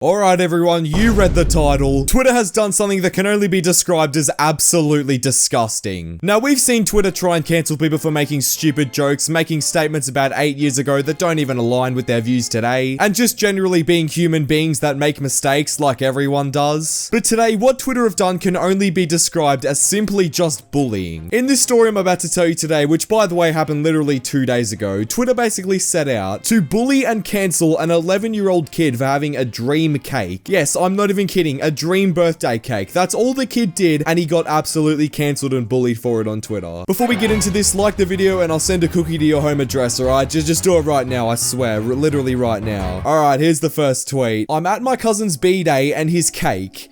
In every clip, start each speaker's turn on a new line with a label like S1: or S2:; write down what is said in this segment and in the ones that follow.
S1: Alright everyone, you read the title. Twitter has done something that can only be described as absolutely disgusting. Now, we've seen Twitter try and cancel people for making stupid jokes, making statements about 8 years ago that don't even align with their views today, and just generally being human beings that make mistakes like everyone does. But today, what Twitter have done can only be described as simply just bullying. In this story I'm about to tell you today, which by the way happened literally 2 days ago, Twitter basically set out to bully and cancel an 11-year-old kid for having a dream cake. Yes, I'm not even kidding, a dream birthday cake. That's all the kid did, and he got absolutely cancelled and bullied for it on Twitter. Before we get into this, like the video and I'll send a cookie to your home address, alright? Just do it right now, I swear, literally right now. Alright, here's the first tweet. I'm at my cousin's b-day and his cake.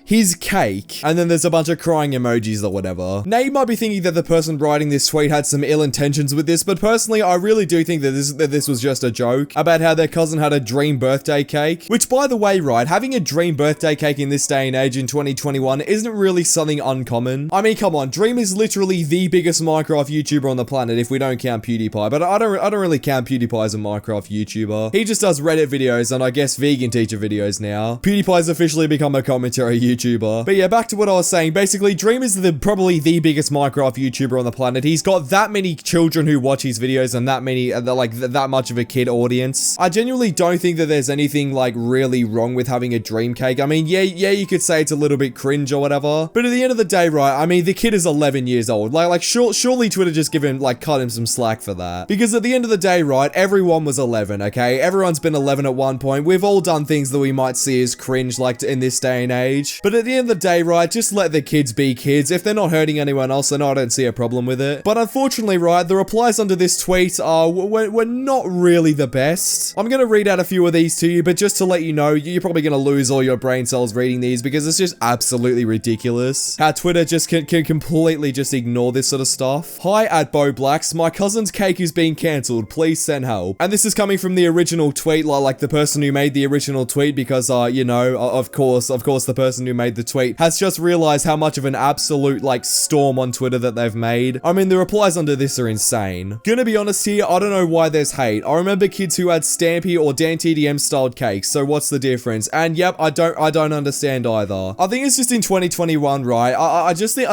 S1: And then there's a bunch of crying emojis or whatever. Now you might be thinking that the person writing this tweet had some ill intentions with this, but personally I really do think that this was just a joke about how their cousin had a dream birthday cake. Which, by the way, right, having a dream birthday cake in this day and age in 2021 isn't really something uncommon. I mean, come on, Dream is literally the biggest Minecraft YouTuber on the planet if we don't count PewDiePie, but I don't really count PewDiePie as a Minecraft YouTuber. He just does Reddit videos and I guess vegan teacher videos now. PewDiePie's officially become a commentary YouTuber. But yeah, back to what I was saying. Basically, Dream is probably the biggest Minecraft YouTuber on the planet. He's got that many children who watch his videos and that much of a kid audience. I genuinely don't think that there's anything like really wrong with having a dream cake. I mean, yeah, you could say it's a little bit cringe or whatever, but at the end of the day, right, I mean, the kid is 11 years old. Surely Twitter just cut him some slack for that. Because at the end of the day, right, everyone was 11, okay? Everyone's been 11 at one point. We've all done things that we might see as cringe, like in this day and age. But at the end of the day, right, just let the kids be kids. If they're not hurting anyone else, then I don't see a problem with it. But unfortunately, right, the replies under this tweet were not really the best. I'm gonna read out a few of these to you, but just to let you know, you're probably gonna lose all your brain cells reading these because it's just absolutely ridiculous how Twitter just can completely just ignore this sort of stuff. Hi at Bo Blacks, my cousin's cake is being cancelled, please send help. And this is coming from the original tweet, like the person who made the original tweet, because you know, of course the person who made the tweet has just realized how much of an absolute like storm on Twitter that they've made. I mean, the replies under this are insane. Gonna be honest here, I don't know why there's hate. I remember kids who had Stampy or Dan TDM styled cakes, so what's the difference? And yep, I don't understand either. I think it's just in 2021, right? I just think,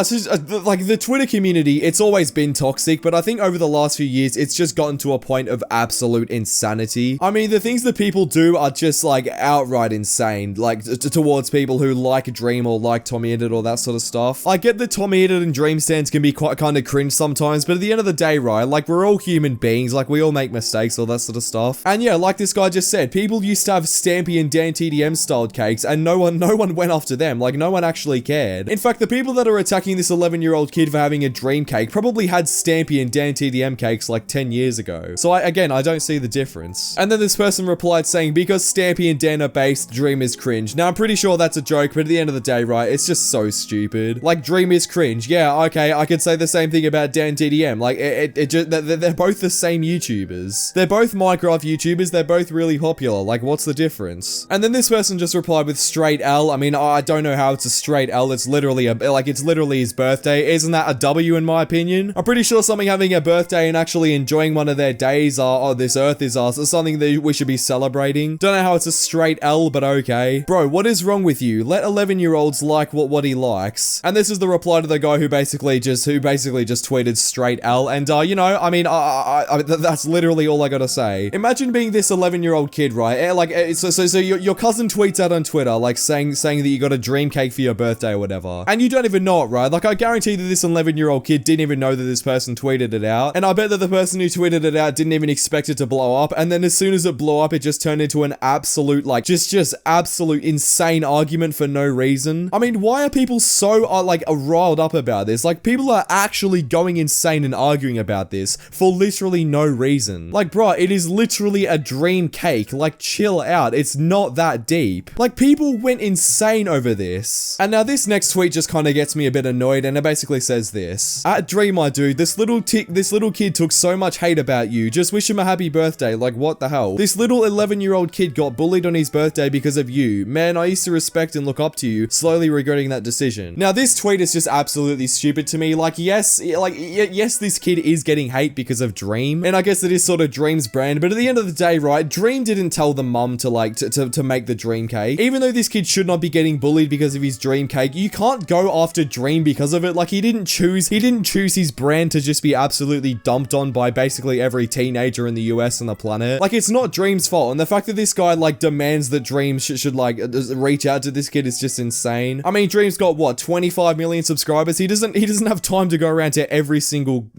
S1: like, the Twitter community, it's always been toxic, but I think over the last few years, it's just gotten to a point of absolute insanity. I mean, the things that people do are just, like, outright insane, like, towards people who like Dream or like Tommy Edit or that sort of stuff. I get that Tommy Edit and Dream stands can be quite kind of cringe sometimes, but at the end of the day, right, like, we're all human beings, like, we all make mistakes, all that sort of stuff. And yeah, like this guy just said, people used to have Stampy and Dan TDM styled cakes, and no one went after them. Like, no one actually cared. In fact, the people that are attacking this 11-year-old kid for having a dream cake probably had Stampy and Dan TDM cakes like 10 years ago. So I don't see the difference. And then this person replied saying, because Stampy and Dan are based, Dream is cringe. Now, I'm pretty sure that's a joke, but at the end of the day, right, it's just so stupid. Like, Dream is cringe. Yeah, okay, I could say the same thing about Dan TDM. Like, they're both the same YouTubers. They're both Minecraft YouTubers. They're both really popular. Like, what's the difference? And then this person just replied with straight L. I mean, I don't know how it's a straight L. It's literally it's literally his birthday. Isn't that a W in my opinion? I'm pretty sure something having a birthday and actually enjoying one of their days on this earth is something that we should be celebrating. Don't know how it's a straight L, but okay. Bro, what is wrong with you? Let 11-year-olds like what he likes. And this is the reply to the guy who basically just tweeted straight L. And you know, I mean, that's literally all I gotta say. Imagine being this 11-year-old kid, right? So your cousin tweets out on Twitter, like saying that you got a dream cake for your birthday or whatever, and you don't even know it, right? Like, I guarantee that this 11-year-old kid didn't even know that this person tweeted it out, and I bet that the person who tweeted it out didn't even expect it to blow up, and then as soon as it blew up, it just turned into an absolute, like, just absolute insane argument for no reason. I mean, why are people so, riled up about this? Like, people are actually going insane and arguing about this for literally no reason. Like, bruh, it is literally a dream cake. Like, chill out. It's not that deep. Like, people went insane over this. And now this next tweet just kind of gets me a bit annoyed, and it basically says this. At Dream, my dude, this little kid took so much hate about you. Just wish him a happy birthday. Like, what the hell? This little 11-year-old kid got bullied on his birthday because of you. Man, I used to respect and look up to you, slowly regretting that decision. Now, this tweet is just absolutely stupid to me. Like, yes, this kid is getting hate because of Dream, and I guess it is sort of Dream's brand, but at the end of the day, right, Dream didn't tell the mum to make the dream cake. Even though this kid should not be getting bullied because of his dream cake, you can't go after Dream because of it. Like, he didn't choose his brand to just be absolutely dumped on by basically every teenager in the US and the planet. Like, it's not Dream's fault. And the fact that this guy, like, demands that Dream should like, reach out to this kid is just insane. I mean, Dream's got, what, 25 million subscribers? He doesn't have time to go around to every single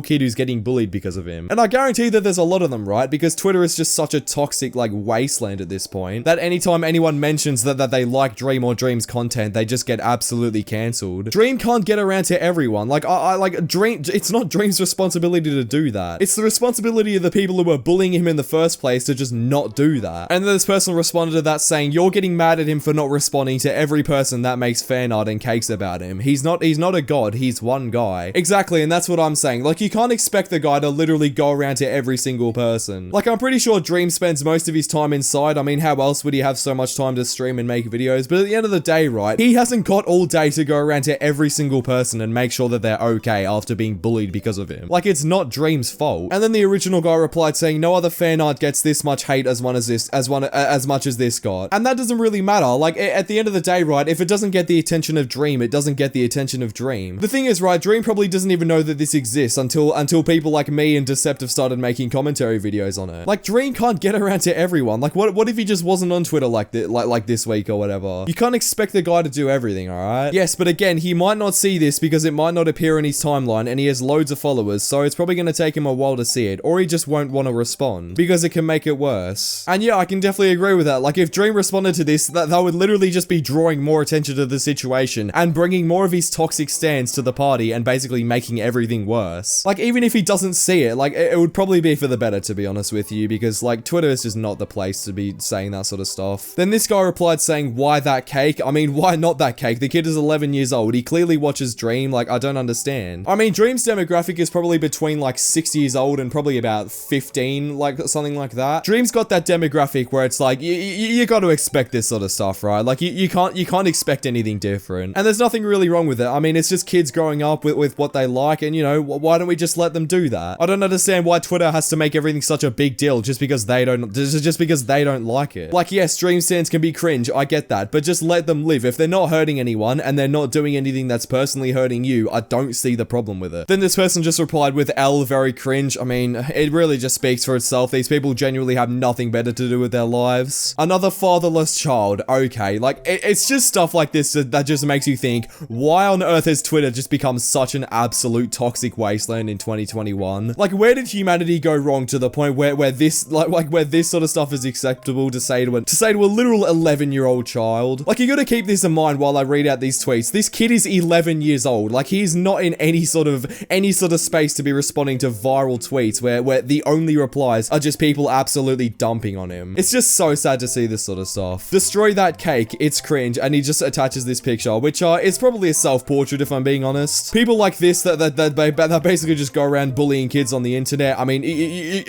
S1: kid who's getting bullied because of him. And I guarantee that there's a lot of them, right? Because Twitter is just such a toxic, like, wasteland at this point, that anytime anyone mentions that they like Dream or Dream's content, they just get absolutely cancelled. Dream can't get around to everyone. Like, like, Dream, it's not Dream's responsibility to do that. It's the responsibility of the people who are bullying him in the first place to just not do that. And then this person responded to that saying, you're getting mad at him for not responding to every person that makes fan art and cakes about him. He's not a god, he's one guy. Exactly, and that's what I'm saying. Like, you can't expect the guy to literally go around to every single person. Like, I'm pretty sure Dream spends most of his time inside. I mean, how else would he have so much time to stream and make videos? But at the end of the day, right, he hasn't got all day to go around to every single person and make sure that they're okay after being bullied because of him. Like, it's not Dream's fault. And then the original guy replied saying, no other fan art gets this much hate as much as this got. And that doesn't really matter. Like, at the end of the day, right, if it doesn't get the attention of Dream, it doesn't get the attention of Dream. The thing is, right, Dream probably doesn't even know that this exists until people like me and Deceptive started making commentary videos on it. Like, Dream can't get around to everyone. Like, what if he just wasn't on Twitter like this week or whatever? You can't expect the guy to do everything, alright? Yes, but again, he might not see this because it might not appear in his timeline and he has loads of followers, so it's probably gonna take him a while to see it, or he just won't want to respond because it can make it worse. And yeah, I can definitely agree with that. Like, if Dream responded to this, that would literally just be drawing more attention to the situation and bringing more of his toxic stands to the party and basically making everything worse. Like, even if he doesn't see it, like, it would probably be for the better, to be honest with you, because like, Twitter is just not the place to be saying that sort of stuff. Then this guy replied saying, why that cake? I mean, why not that cake? The kid is 11 years old. He clearly watches Dream. Like, I don't understand. I mean, Dream's demographic is probably between like 6 years old and probably about 15, like something like that. Dream's got that demographic where it's like, you got to expect this sort of stuff, right? Like, you can't expect anything different. And there's nothing really wrong with it. I mean, it's just kids growing up with what they like, and you know, why don't we just let them do that? I don't understand why Twitter has to make everything such a big deal just because they don't like it. Like, yes, Dream stands can be cringe, I get that, but just let them live. If they're not hurting anyone and they're not doing anything that's personally hurting you, I don't see the problem with it. Then this person just replied with L, very cringe. I mean, it really just speaks for itself. These people genuinely have nothing better to do with their lives. Another fatherless child. Okay, like, it's just stuff like this that just makes you think, why on earth has Twitter just become such an absolute toxic wasteland in 2021? Like, where did humanity go wrong to the point where this where this sort of stuff is acceptable to say to a literal 11-year-old child? Like, you gotta keep this in mind while I read out these tweets. This kid is 11 years old. Like, he's not in any sort of space to be responding to viral tweets where the only replies are just people absolutely dumping on him. It's just so sad to see this sort of stuff. Destroy that cake, it's cringe, and he just attaches this picture, which is probably a self-portrait if I'm being honest. People like this that basically just go around bullying kids on the internet. I mean,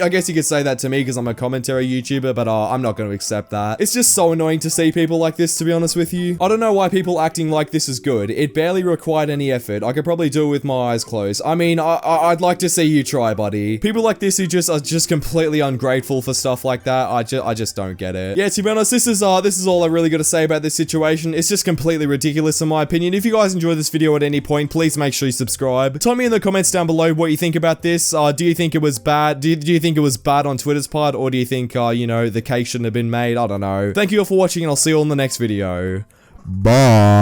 S1: I guess you could say that to me because I'm a commentary YouTuber, but I'm not going to accept that. It's just so annoying to see people like this, to be honest with you. I don't know why people acting like this is good. It barely required any effort. I could probably do it with my eyes closed. I mean, I'd like to see you try, buddy. People like this who are just completely ungrateful for stuff like that, I just don't get it. Yeah, to be honest, this is all I really got to say about this situation. It's just completely ridiculous in my opinion. If you guys enjoyed this video at any point, please make sure you subscribe. Tell me in the comments down below what you think about this. Do you think it was bad? Do you think it was bad on Twitter's part, or do you think, you know, the cake shouldn't have been made? I don't know. Thank you all for watching, and I'll see you all in the next video. Bye.